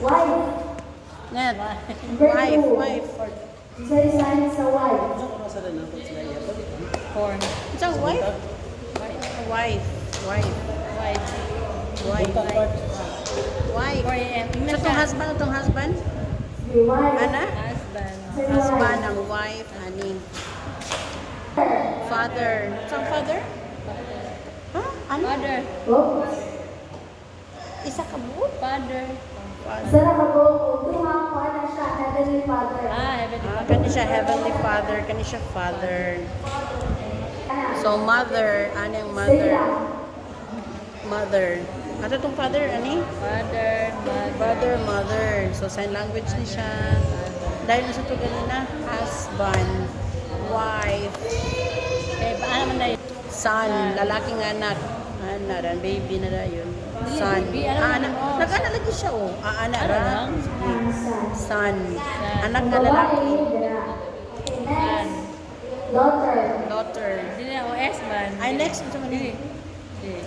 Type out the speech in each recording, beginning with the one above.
Wife. Net. Number Wife, two. wife. Isa sign sa wife. Four. It's a wife? Wife. Wife. Wife. Wife. Wife. Four a.m. So, itong husband, itong husband? Sige, wife. Ana? Husband. Say Husband, wife. ang wife, ani. Father. Isang father? Ha? Ano? Father. Oops. Isa ka buo? Father. Isa na mag-o. Tunga ko na siya, Heavenly Father. Heavenly Father. Kani siya Heavenly Father, kani siya Father. So, mother, ano yung Say mother? lang. Mother. Ano itong father, ani? Father. Mother. Brother, mother. So, sign language ni siya. Dahil na sa ito ganina, husband, wife, Okay, paano man na yun? son, lalaking anak. Ana, ran, baby na da yun. Son. Baby, ano Anak. mo? Nag-ana lagi siya, oh. Anak Ano ra. lang? Ang son. Son. Anak Ang na lalaki. babae, dira. Okay, next. Daughter. Daughter. Hindi na ako S-man. Ay, next. Ito man Dili. eh. Dili.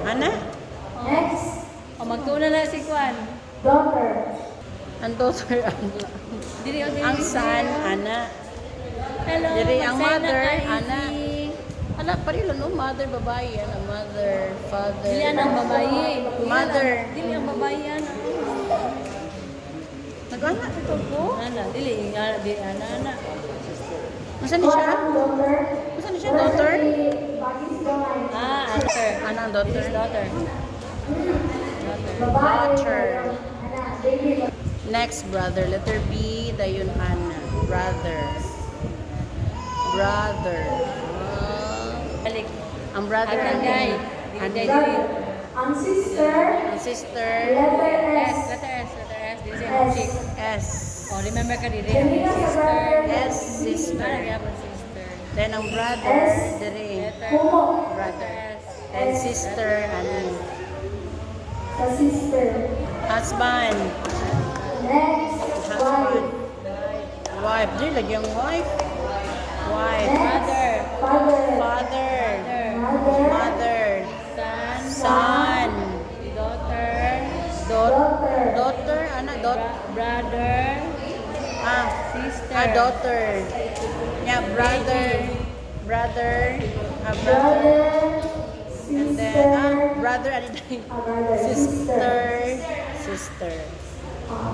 Anak? Next. O, magtuna na si Kwan. Daughter. Ang daughter, Dili o dili. ang son, anak. Hello. Dili ang mag-sign mother, na ka, anak. Izzy. Ala, parilo no? Mother, babae. Ano? Mother, father. Dili ang babae. Mother. Dili ang babae ano. Nag-anak ito po? Ana, dili dili ana. Masan ni siya? Ang daughter. Masan ni siya, daughter? Bagis gamay. Daughter. Ano ang daughter? His daughter. Babae. Daughter. Anak, baby. Next, brother. Letter B, dayon ana. Brother. Brother. Balik. Ang brother, Ang ano? guy. Ano? Dili. Brother. Ang sister. Ang sister, Letter S. S. Letter S. Letter S. Dili siya S. chick. S. Oh, remember ka dili. Kanina sa Sister. brother. S, sister. Ano gyapon sister? Then ang brother, S. dire. Letter Kumo. Brother. S. And sister, ano? Sa sister. Husband. Next. Husband. Wife. Wife. Dire, lagi ang wife. Wife. Next. Father. Father. Mother. Mother. Son. Son. Daughter. Daughter. Daughter. Ano? Brother. Sister. Daughter. Yeah, brother. Brother. Brother. Brother. And then, Sister. brother. Ano din? Brother. Sister. Sister.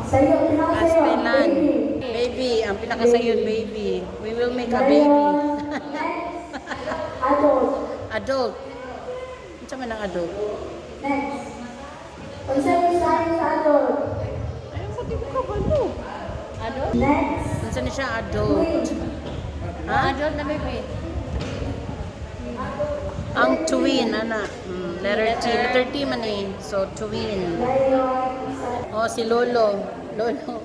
Sa'yo. Pinaka sa'yo. Astelan. Baby. Baby. Ang pinakasayod, baby. We will make a baby. Next. Adult. Adult. Ano man ang adult? Next. Kung sa'yo sign sa adult. Ayun, pati mo ka balo. Adult? Next. Ano na siya adult? Twin. Ha? Adult na baby. Ang twin, ana. Letter T. Letter T man eh. So, twin. Layon. Oh, si Lolo. Lolo.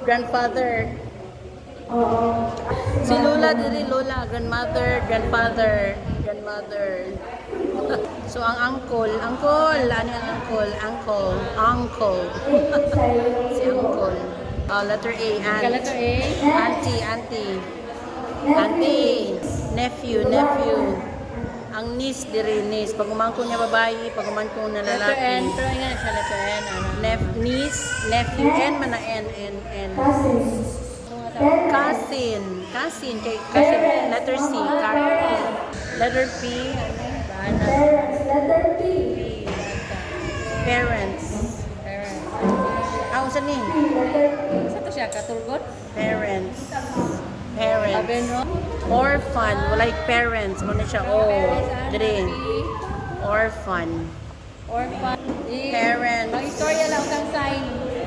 Grandfather. Oo. Si Lola diri, Lola. Grandmother, grandfather, grandmother. So, ang uncle. Uncle. Ano yung uncle? Uncle. Uncle. Si uncle. Oh, letter A. Aunt. Letter A. Auntie, auntie. Auntie. Nephew, nephew. Ang niece diri, niece. Pag umangko niya babae, pag umangko na Letter N. lalaki. Pero nga siya letter N. Ano? Niece, nephew, N man na N. Cousins. Cousin. Cousin. Cousin. Letter C. Letter P. Ano? Parents. Letter P. Parents. Parents. Saan ni? Letter P. Sa to siya? Katulgot? Parents. Parents. Abeno? Orphan. Like parents. Muna siya. Oh. Diri. Orphan. Orphan. Parents. Ang istorya lang kang sign.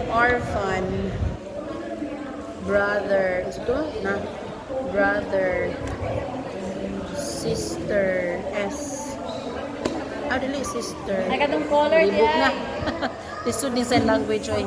Orphan. Brother. Ito na. Brother. Sister. S. Dili. Sister. Ay, katong color Libog diya. na. Lisod din sa language. Oy.